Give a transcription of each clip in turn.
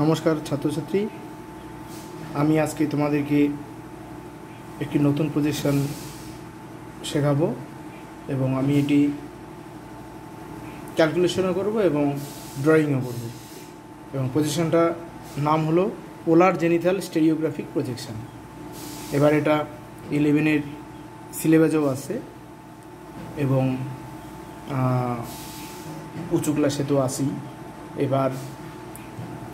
নমস্কার ছাত্রছাত্রী, আমি আজকে তোমাদেরকে একটি নতুন প্রজেকশন শেখাবো এবং আমি এটি ক্যালকুলেশনও করব এবং ড্রয়িংও করব। এবং প্রজেকশনটার নাম হলো পোলার জেনিথাল স্টেরিওগ্রাফিক প্রজেকশন। এবার এটা 11-এর সিলেবাসেও আছে এবং উঁচু ক্লাসে তো আসি। এবার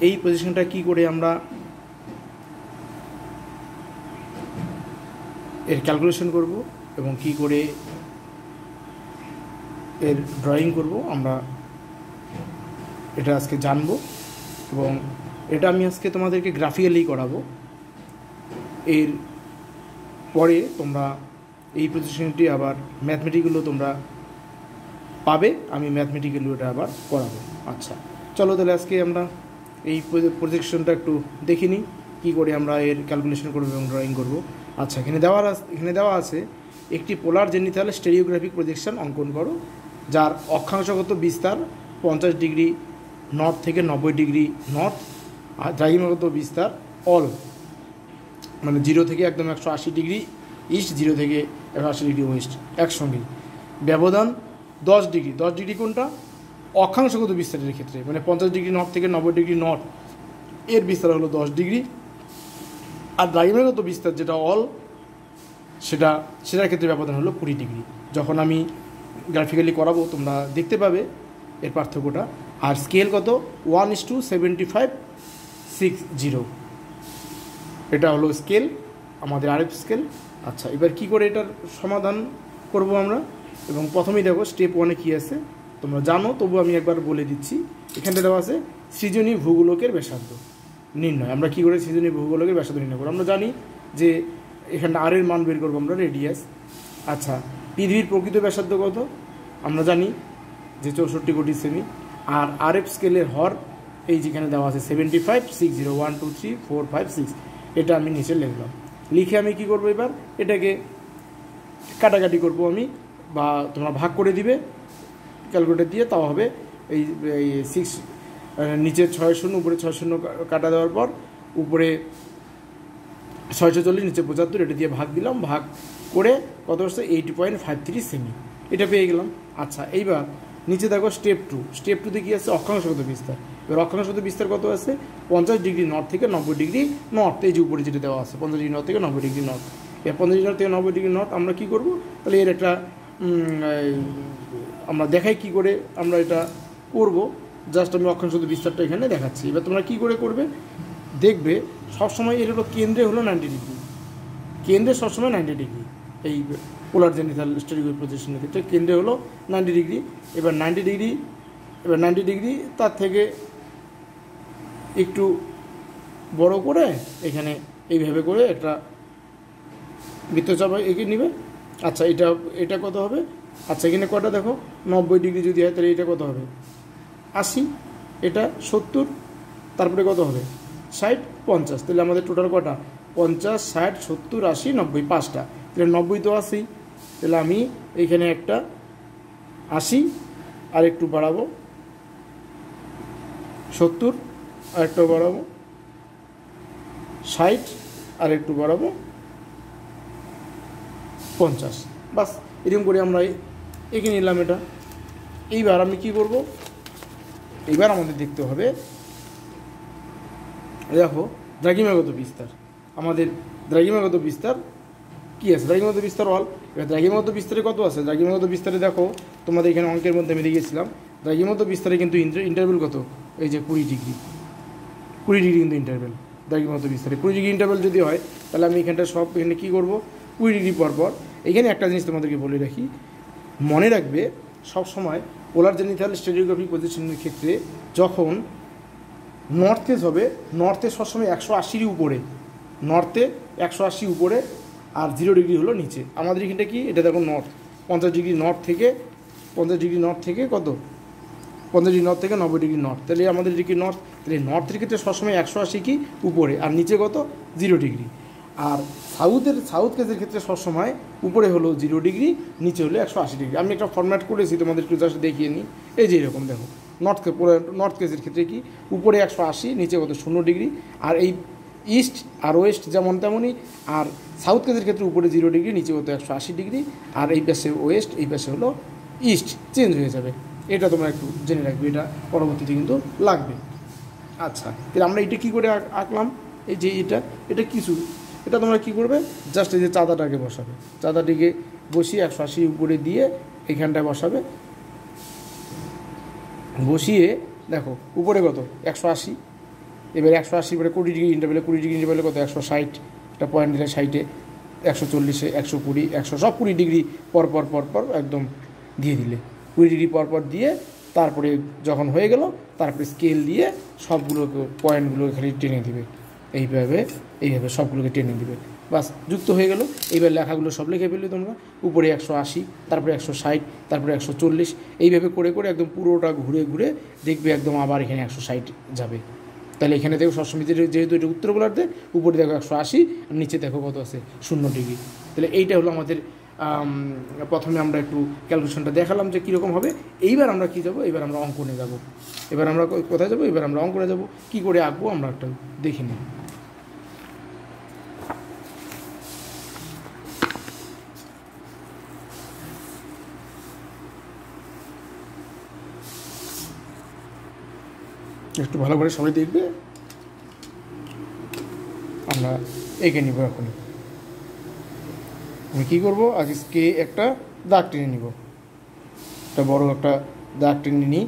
এই পজিশনটা কি করে আমরা এর ক্যালকুলেশন করব এবং কি করে এর ড্রয়িং করব আমরা এটা আজকে জানব এবং এটা আমি আজকে তোমাদেরকে গ্রাফিক্যালি করাবো। এর পরে তোমরা এই পজিশনটি আবার ম্যাথমেটিক্যালও তোমরা পাবে, আমি ম্যাথমেটিক্যালও এটা আবার করাবো। আচ্ছা, চলো তাহলে আজকে আমরা এই প্রজেকশনটা একটু দেখে নিই কী করে আমরা এর ক্যালকুলেশন করব এবং ড্রয়িং করব। আচ্ছা, এখানে দেওয়া আছে একটি পোলার জেনিথাল স্টেরিওগ্রাফিক প্রজেকশন অঙ্কন করো, যার অক্ষাংশগত বিস্তার 50 ডিগ্রি নর্থ থেকে 90 ডিগ্রি নর্থ, আর দ্রাঘিমাগত বিস্তার অল মানে 0 থেকে একদম 180 ডিগ্রি ইস্ট, 0 থেকে 180 ডিগ্রি ওয়েস্ট একসঙ্গেই। ব্যবধান 10 ডিগ্রি। 10 ডিগ্রি কোনটা? অক্ষাংশগত বিস্তারের ক্ষেত্রে, মানে 50 ডিগ্রি নর্থ থেকে 90 ডিগ্রি নর্থ, এর বিস্তার হলো 10 ডিগ্রি। আর দ্রাঘিমাগত বিস্তার যেটা অল, সেটার ক্ষেত্রে ব্যবধান হলো 20 ডিগ্রি। যখন আমি গ্রাফিক্যালি করাবো তোমরা দেখতে পাবে এর পার্থক্যটা। আর স্কেল কত? 1:7560, এটা হলো স্কেল, আমাদের আরএফ স্কেল। আচ্ছা, এবার কি করে এটার সমাধান করব আমরা, এবং প্রথমেই দেখো স্টেপ 1-এ কী আছে তোমরা জানো, তবু আমি একবার বলে দিচ্ছি। এখানটা দেওয়া আছে সৃজনী ভূগোলকের ব্যাসার্ধ নির্ণয়। আমরা কী করে সৃজনী ভূগোলকের ব্যাসার্ধ নির্ণয় করব? আমরা জানি যে এখানটা আর এর মান বের করবো আমরা, রেডিয়াস। আচ্ছা, পৃথিবীর প্রকৃত ব্যাসার্ধ কত? আমরা জানি যে 64 কোটি সেমি। আর আরএফ স্কেলের হর এই যেখানে দেওয়া আছে 7560, 1 2 3 4 5 6, এটা আমি নিচে লিখলাম। লিখে আমি কি করব, এবার এটাকে কাটাকাটি করব আমি, বা তোমরা ভাগ করে দিবে ক্যালকুলেটর দিয়ে, তাও হবে এই 6 নিচে 6 শূন্য, উপরে 6 শূন্য কাটা দেওয়ার পর উপরে 640, নিচে 75, এটা দিয়ে ভাগ দিলাম। ভাগ করে কত হচ্ছে 80.53 সেমি, এটা পেয়ে গেলাম। আচ্ছা, এইবার নিচে দেখো স্টেপ 2। স্টেপ 2-তে কী আছে? অক্ষাংশগত বিস্তার। এবার অক্ষাংশগত বিস্তার কত আছে? 50 ডিগ্রি নর্থ থেকে 90 ডিগ্রি নর্থ, এই যে উপরে যেটা দেওয়া আছে 50 ডিগ্রি নর্থ থেকে 90 ডিগ্রি নর্থ। এবার 50 ডিগ্রি নর্থ থেকে 90 ডিগ্রি নর্থ আমরা কী করব, তাহলে এর একটা আমরা দেখাই কি করে আমরা এটা করব। জাস্ট আমি অক্ষাংশগত বিস্তারটা এখানে দেখাচ্ছি। এবার তোমরা কী করে করবে দেখবে, সবসময় এর হলো কেন্দ্রে হলো 90 ডিগ্রি, কেন্দ্রে সবসময় 90 ডিগ্রি। এই পোলার জেনিথাল স্টেরিওগ্রাফিক প্রজেকশনের ক্ষেত্রে কেন্দ্রে হলো 90 ডিগ্রি। এবার 90 ডিগ্রি তার থেকে একটু বড় করে এখানে এইভাবে করে একটা বৃত্তচাপ এঁকে নেবে। আচ্ছা, এটা কত হবে? আচ্ছা, এখানে কটা দেখো, 90 ডিগ্রি যদি হয় তাহলে এটা কত হবে? 80, এটা 70, তারপরে কত হবে? 60, 50। তাহলে আমাদের টোটাল কটা? 50, 60, 70, 80, 90, 5টা। তাহলে 90 তো 80, তাহলে আমি এইখানে একটা 80 আর একটু বাড়াবো, 70 আর একটু বাড়াবো, 60 আর একটু বাড়াবো, 50। বাস, এরকম করে আমরা এঁকে নিলাম এটা। এইবার আমি কি করব, এইবার আমাদের দেখতে হবে, দেখো দ্রাঘিমাগত বিস্তার। আমাদের দ্রাঘিমাগত বিস্তার কী আছে? দ্রাঘিমাগত বিস্তার অল। এবার দ্রাঘিমাগত বিস্তারে কত আছে? দ্রাঘিমাগত বিস্তারে দেখো তোমাদের এখানে অঙ্কের মধ্যে আমি দেখিয়েছিলাম, দ্রাঘিমাগত বিস্তারে কিন্তু ইন্টারভেল কত? এই যে 20 ডিগ্রি, 20 ডিগ্রি কিন্তু ইন্টারভেল দ্রাঘিমাগত বিস্তারে। 20 ডিগ্রি ইন্টারভেল যদি হয় তাহলে আমি এখানটা সব এখানে কী করবো, 20 ডিগ্রি পর পর। এখানে একটা জিনিস তোমাদেরকে বলে রাখি, মনে রাখবে সবসময় পোলার জেনিথাল স্টেরিওগ্রাফিক পজিশনের ক্ষেত্রে যখন নর্থ ফেজ হবে, নর্থে সবসময় 180 উপরে, নর্থে 180 উপরে, আর 0 ডিগ্রি হলো নিচে। আমাদের এখানটা কি? এটা দেখো নর্থ, 50 ডিগ্রি নর্থ থেকে কত? 50 ডিগ্রি নর্থ থেকে 90 ডিগ্রি নর্থ। তাহলে আমাদের এদিকে নর্থ, তাহলে নর্থের ক্ষেত্রে সবসময় 180 কি উপরে, আর নিচে কত? 0 ডিগ্রি। আর সাউথ কেসের ক্ষেত্রে সবসময় উপরে হলো 0 ডিগ্রি, নিচে হলো 180 ডিগ্রি। আমি একটা ফরম্যাট করেছি তোমাদের একটু জাস্ট দেখিয়ে নিই। এই যে এরকম দেখো, নর্থ কেসের ক্ষেত্রে কি উপরে 180, নিচে কত 0 ডিগ্রি। আর এই ইস্ট আর ওয়েস্ট যেমন তেমনই। আর সাউথ কেসের ক্ষেত্রে উপরে 0 ডিগ্রি, নিচে কত 180 ডিগ্রি। আর এই পাশে ওয়েস্ট, এই পাশে হলো ইস্ট, চেঞ্জ হয়ে যাবে। এটা তোমরা একটু জেনে রাখবে, এটা পরবর্তীতে কিন্তু লাগবে। আচ্ছা, তাহলে আমরা এটা কী করে আঁকলাম? এই যে এটা কিছু, এটা তোমরা কী করবে, জাস্ট এই যে চাঁদাটাকে বসাবে, চাঁদাটিকে বসিয়ে 180 উপরে দিয়ে এইখানটায় বসাবে। বসিয়ে দেখো উপরে কত 180, এবার 180 পরে 20 ডিগ্রি ইন্টারভেলে, 20 ডিগ্রি ইন্টারভেলে কত 160, একটা পয়েন্ট দিলে 60-এ, 140-এ, 120, 100, সব 20 ডিগ্রি পর পর একদম দিয়ে দিলে, 20 ডিগ্রি পর দিয়ে তারপরে যখন হয়ে গেল, তারপরে স্কেল দিয়ে সবগুলোকে পয়েন্টগুলো এখানে টেনে দিবে। এইভাবে সবগুলোকে টেনে দিবে, বাস যুক্ত হয়ে গেল। এইবার লেখাগুলো সব লিখে ফেলবে তোমরা। উপরে 180, তারপরে 160, তারপরে 140, এইভাবে করে একদম পুরোটা ঘুরে দেখবে একদম আবার এখানে 160 যাবে। তাহলে এখানে দেখো সবসময় যেহেতু এটা উত্তর গোলার্ধে, উপরে দেখো 180 আর নিচে দেখো কত আছে 0 ডিগ্রি। তাহলে এইটা হলো আমাদের প্রথমে আমরা একটু ক্যালকুলেশনটা দেখালাম যে কীরকম হবে। এইবার আমরা কী যাবো, এবার আমরা অঙ্কনে যাব। এবার আমরা কোথায় যাবো? এবার আমরা অঙ্কনে যাব। কী করে আঁকবো আমরা একটা দেখে নিই। একটু ভালো করে সবাই দেখবে। আমরা এঁকে নিব। এখন আমি কী করবো, আজকে একটা দাগ টেনে নিব, একটা বড় একটা দাগ টেনে নিই।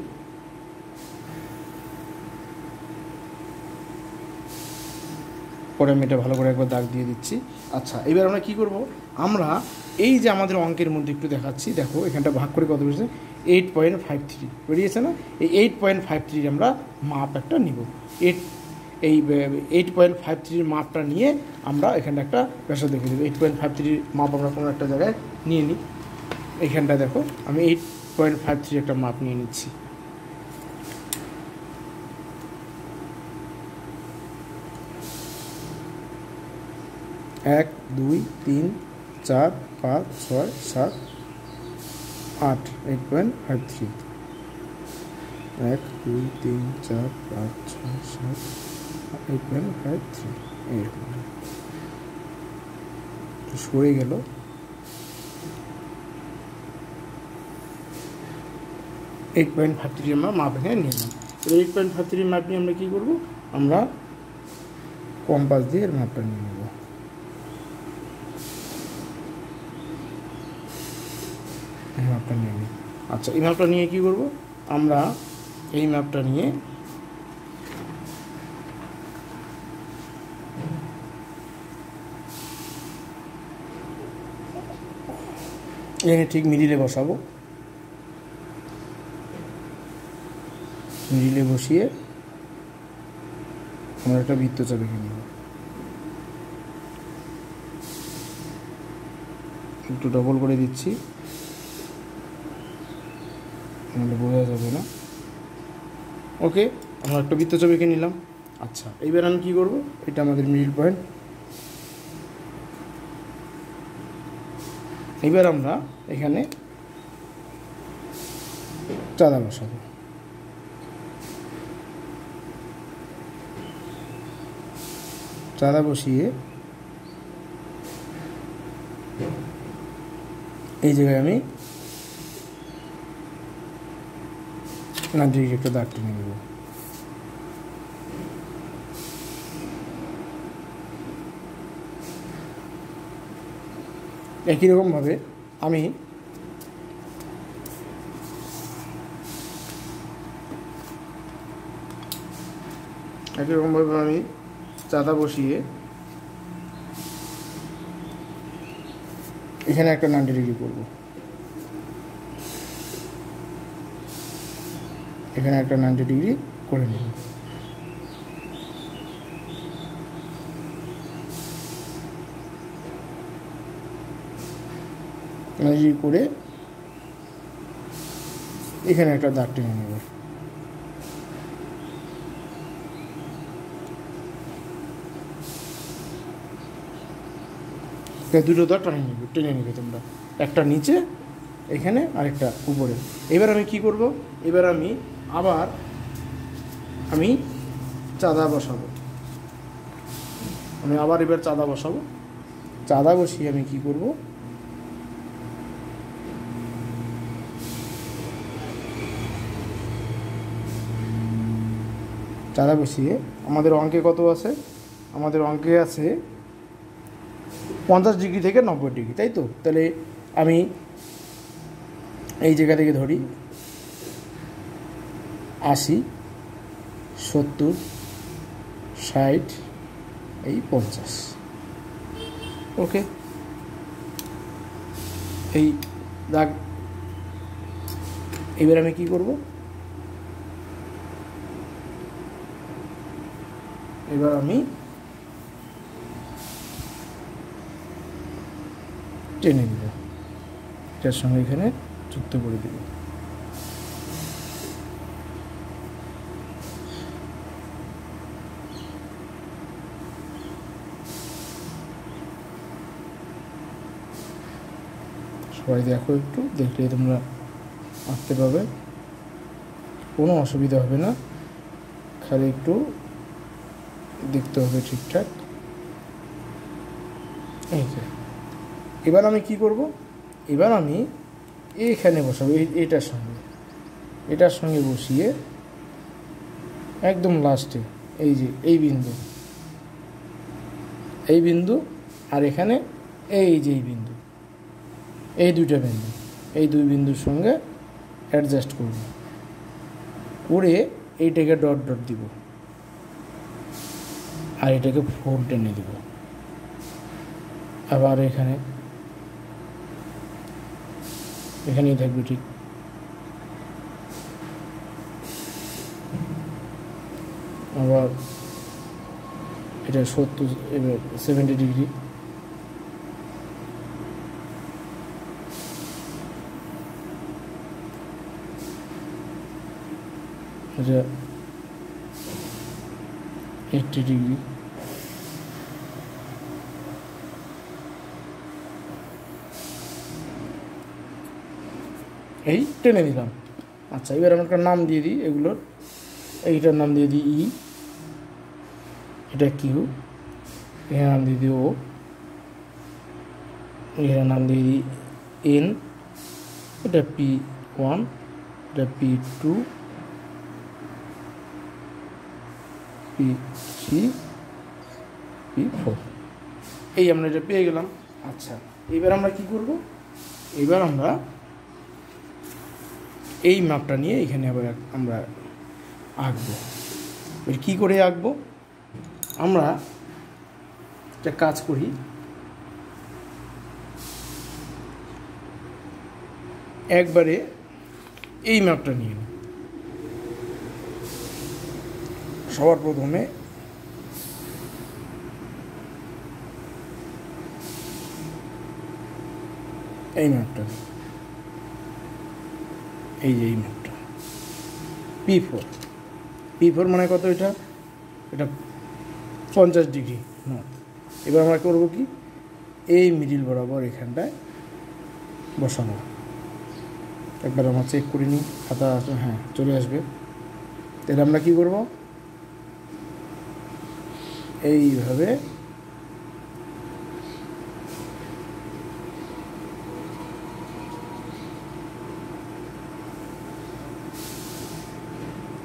পরে আমি এটা ভালো করে একবার দাগ দিয়ে দিচ্ছি। আচ্ছা, এবার আমরা কী করব, আমরা এই যে আমাদের অঙ্কের মধ্যে একটু দেখাচ্ছি, দেখো এখানটা ভাগ করে কত বেরিয়েছে, 8.53 বেরিয়েছে না? এই 8.53 আমরা মাপ একটা নিব। এই 8.53 মাপটা নিয়ে আমরা এখানে একটা ব্যাসার্ধ দেখে দেবো। 8.53 মাপ আমরা কোনো একটা জায়গায় নিয়ে নিই। এইখানটা দেখো আমি 8.53 একটা মাপ নিয়ে নিচ্ছি। এক, 2, 3, 4, 5, 6, 7, 8, 8.53। 1, 2, 3, 4, 5, 6, 7, 8.53। এইরকম সরে গেল। এইট পয়েন্ট 53 আমরা মাপ এখানে নিয়ে নিলাম। এবার 8.53 মাপ নিয়ে আমরা কী করবো, আমরা কম্পাস দিয়ে এর মাপটা নিয়ে নেব। এই মাপটা নিয়ে নিই। আচ্ছা, এই মাপটা নিয়ে কী করবো, আমরা এই মাপটা নিয়ে এখানে ঠিক মিডিলে বসাবো। মিডিলে বসিয়ে আমরা একটা বৃত্তচাপ এঁকে নেব। একটু ডবল করে দিচ্ছি, নাহলে বোঝা যাবে না। ওকে, আমরা একটা বৃত্তচাপ এঁকে নিলাম। আচ্ছা, এইবার আমি কী করবো, এটা আমাদের মিডল পয়েন্ট। এবার আমরা এখানে চাঁদা বসাবো। চাঁদা বসিয়ে এই জায়গায় আমি নাজির একটা দাগ টেনে নেব। একই রকমভাবে আমি চাঁদা বসিয়ে এখানে একটা 90 ডিগ্রি করব। এখানে একটা 90 ডিগ্রি করে নেব। করে এখানে একটা দাগ টেনে নেব। দুটো দাঁত টেনে নেবে তোমরা, একটা নিচে এখানে আরেকটা উপরে। এবার আমি কি করব, এবার আমি আবার চাঁদা বসাবো। আমি আবার এবার চাঁদা বসাবো। চাঁদা বসিয়ে আমি কি করব, চাঁদা বসিয়ে আমাদের অঙ্কে কত আছে, আমাদের অঙ্কে আছে 50 ডিগ্রি থেকে 90 ডিগ্রি, তাই তো? তাহলে আমি এই জায়গা থেকে ধরি 80, 70, 60, এই 50। ওকে, এই দাগ। এবার আমি কি করব, এবার আমি টেনে দিব, এটার সঙ্গে এখানে যুক্ত করে দেব। সবাই দেখো, একটু দেখলে তোমরা আঁকতে পাবে, কোনো অসুবিধা হবে না, খালি একটু দেখতে হবে ঠিকঠাক। এই যে এবার আমি কি করব, এবার আমি এইখানে বসাবো, এটার সঙ্গে বসিয়ে একদম লাস্টে এই যে এই বিন্দু আর এখানে এই যে এই বিন্দু, এই দুইটা বিন্দু, এই দুই বিন্দুর সঙ্গে অ্যাডজাস্ট করব, করে এইটাকে ডট ডট দিব আর এটাকে 4 টেনে দিব। আবার এখানেই থাকবে ঠিক। আবার এটা 70 ডিগ্রি, এটা 80 ডিগ্রি, এই টেনে দিলাম। আচ্ছা, এবার আমরা একটা নাম দিয়ে দিই এগুলোর। এইটার নাম দিয়ে দিই ই, এটা কিউ, এখানে নাম দিয়ে দিই ও, এখানে নাম দিয়ে দিই এন, এটা P1, এটা P2, P3, P4। এই আমরা এটা পেয়ে গেলাম। আচ্ছা, এবার আমরা কি করব, এবার আমরা এই মাপটা নিয়ে এখানে আবার আমরা আঁকবো। এবার কী করে আঁকবো, আমরা একটা কাজ করি, একবারে এই মাপটা নিয়ে নিই। সবার প্রথমে এই মাপটা, এই যে এই মাপটা P4 মানে কত, এটা 50 ডিগ্রি নর্থ। এবার আমরা করবো কি, এই মিডিল বরাবর এখানটায় বসাবো। একবার আমরা চেক করে নিই, খাতা হ্যাঁ চলে আসবে। তাহলে আমরা কি করব, এইভাবে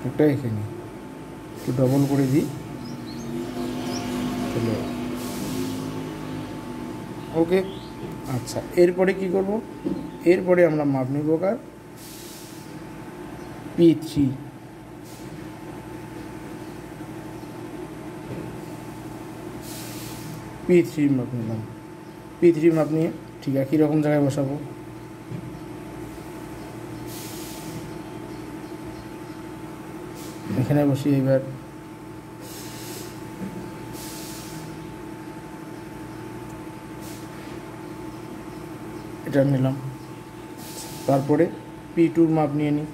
একটা এখানে একটু ডবল করে দিই, চলো ওকে। আচ্ছা, এরপরে কি করব, এরপরে আমরা মাপ নিব কার P3 মাপ নিলাম। P3 মাপ নিয়ে ঠিক একই রকম জায়গায় বসাবো। এখানে বসিয়ে এবার এটা নিলাম। তারপরে P2 মাপ নিয়ে নিই,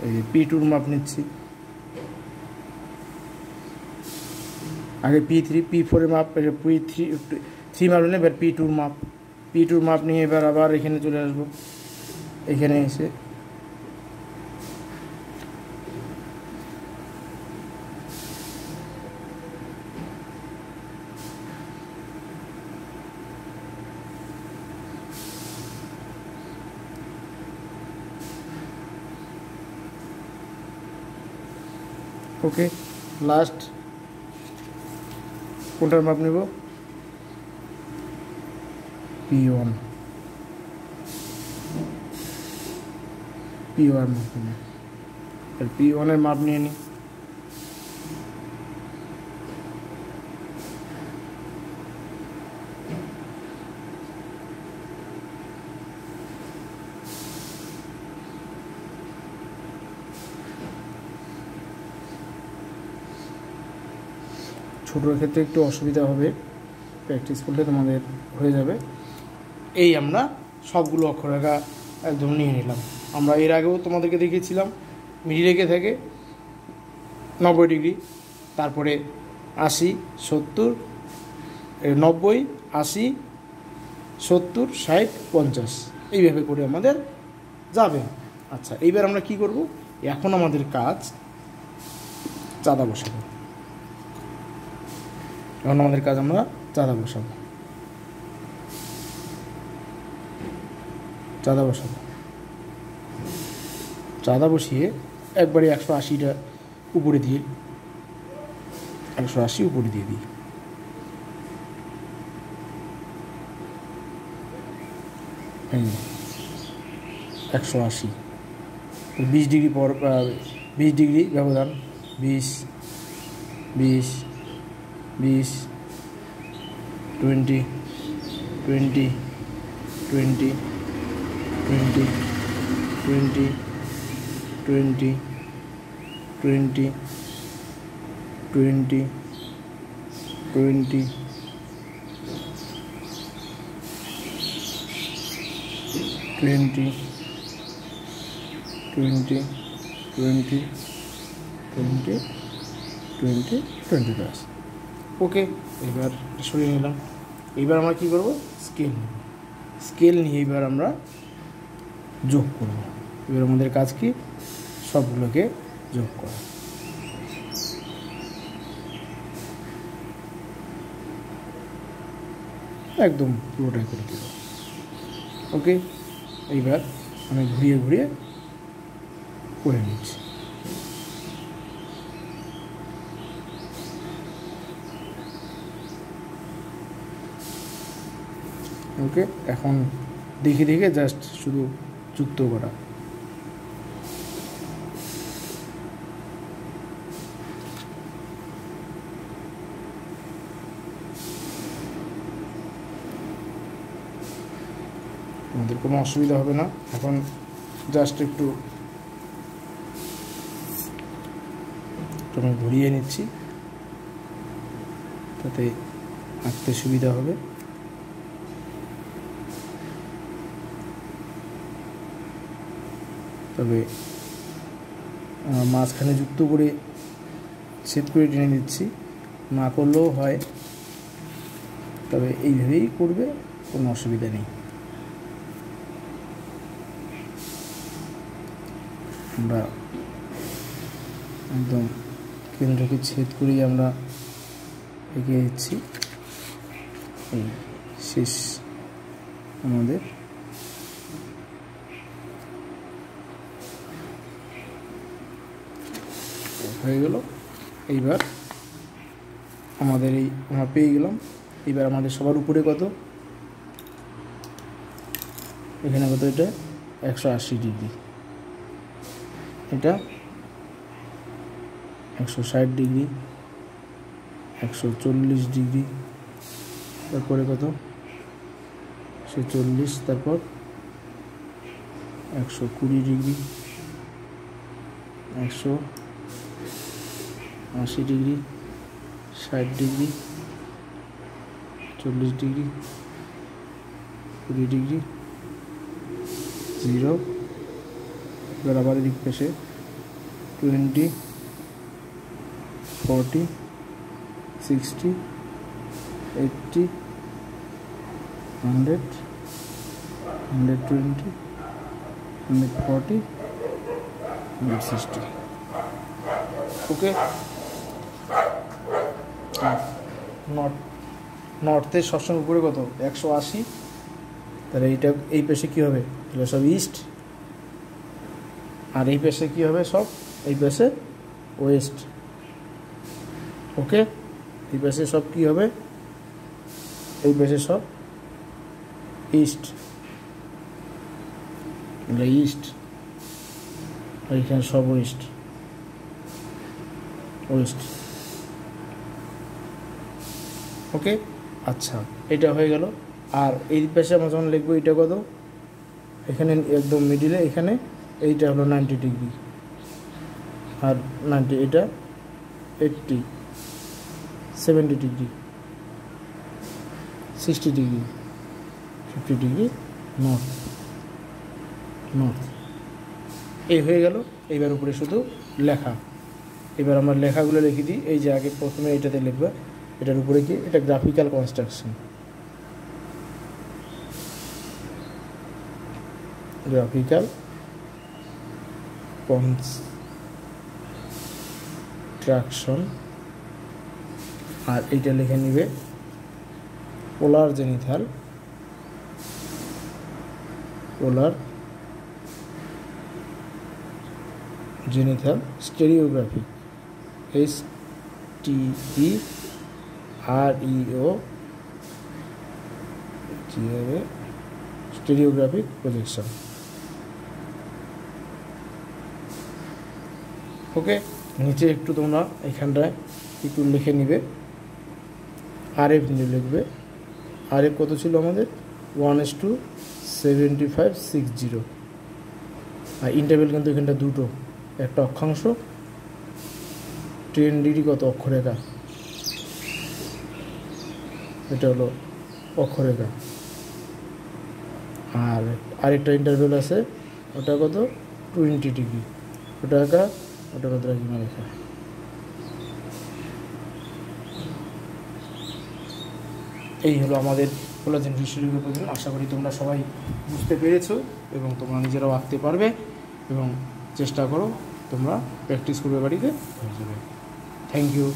এই P2 মাপ নিচ্ছি। আগে P3 P4 এর মাপ, P3 মাপ নিলে এবার P2 মাপ নিয়ে এবার আবার এখানে চলে আসবো। এখানে এসে ওকে, লাস্ট কোনটার মাপ নেব? P1 মাপ নেব। P1 এর মাপ নিয়ে নিই। ছোটোর ক্ষেত্রে একটু অসুবিধা হবে, প্র্যাকটিস করলে তোমাদের হয়ে যাবে। এই আমরা সবগুলো অক্ষরেখা একদম নিয়ে নিলাম। আমরা এর আগেও তোমাদেরকে দেখিয়েছিলাম মিডি রেখে থেকে 90 ডিগ্রি, তারপরে 80, 70, 90, 80, 70, 60, 50 এইভাবে করে আমাদের যাবে। আচ্ছা, এইবার আমরা কি করব? এখন আমাদের কাজ চাঁদা বসাবো। এখন আমাদের কাজ আমরা চাঁদা বসাবো। চাঁদা বসিয়ে একবারে 180টা উপরে দিয়ে 180 উপরে দিয়ে দিই। হ্যাঁ, 180, 20 ডিগ্রি পর 20 ডিগ্রি ব্যবধান, 20, 20, 20, 20, 20, 20, 20, 20, 20, 20, 20, 20, 20, 20, 20, 20, 20, 20 প্লাস। ওকে, এবার সরিয়ে নিলাম। এইবার আমরা কী করবো? স্কেল নিয়ে এবার আমরা যোগ করব। এবার আমাদের কাজ কি? সবগুলোকে যোগ করা। একদম পুরোটাই করে দেব। ওকে, এইবার আমি ঘুরিয়ে ঘুরিয়ে করে নিচ্ছি। ওকে, এখন দেখে দেখে জাস্ট শুধু যুক্ত করা। আমাদের কোনো অসুবিধা হবে না। এখন জাস্ট একটু আমি ঘুরিয়ে নিচ্ছি, তাতে আঁকতে সুবিধা হবে। তবে মাঝখানে যুক্ত করে সেট করে টেনে দিচ্ছি, না করলেও হয়, তবে এইভাবেই করবে, কোনো অসুবিধা নেই। আমরা একদম কেন্দ্রকে ছেদ করেই আমরা এগিয়ে যাচ্ছি। এই শেষ আমাদের হয়ে গেল। এইবার আমাদের আমরা পেয়ে গেলাম। এইবার আমাদের সবার উপরে কত? এখানে কত? এটা 180 ডিগ্রি, এটা 160 ডিগ্রি, 140 ডিগ্রি, তারপরে কত? 140, তারপর 120 degree, 180 degree, 60 degree, 40 degree, 20 degree, 0। এবার আবার এদিক পাশে 20, 40, 60, 80, 100, 120, 140, 160. ওকে, নর্থের সবসময় উপরে কত 180, তাহলে এইটা এই পাশে কী হবে, এগুলো সব ইস্ট, আর এই পাশে কী হবে, সব এই পাশে ওয়েস্ট। ওকে, এই পাশে সব কী হবে, এই পাশে সব ইস্ট, এগুলো ইস্ট, আর এখানে সব ওয়েস্ট, ওয়েস্ট। ওকে, আচ্ছা, এটা হয়ে গেল। আর এই পাশে আমরা যখন লিখবো এটা কত, এখানে একদম মিডিলে, এখানে এইটা হলো 90 ডিগ্রি, আর 90, এটা 80, 70 degree, 60 degree, 50 degree north, north. এই হয়ে গেল। এইবার উপরে শুধু লেখা। এবার আমরা লেখাগুলো লিখে দিই। এই যে আগে প্রথমে এটাতে লিখবে, এটার উপরে কি, এটা গ্রাফিক্যাল কনস্ট্রাকশন, গ্রাফিক্যাল কনস্ট্রাকশন। আর এইটা লিখে নিবে পোলার জেনিথাল, পোলার zenithal stereographic, STEREO, stereographic projection. ওকে, নিচে একটু তোমরা এখানটায় একটু লিখে নিবে, RF লিখবে। RF কত ছিল আমাদের, 1:7560। আর ইন্টারভেল কিন্তু এখানটা দুটো, একটা অক্ষাংশ, 10 ডিগ্রি কত অক্ষরেখা, এটা হলো অক্ষরেখা। আর আরেকটা ইন্টারভেল আছে, ওটা কত 20 ডিগ্রি, ওটা একা, ওটা কত রাখি রেখা। এই হলো আমাদের কোলাজেন ফিশারি উপকরণ। আশা করি তোমরা সবাই বুঝতে পেরেছো এবং তোমরা নিজেরাও আঁকতে পারবে, এবং চেষ্টা করো তোমরা প্র্যাকটিস করবে বাড়িতে, হয়ে যাবে। Thank you.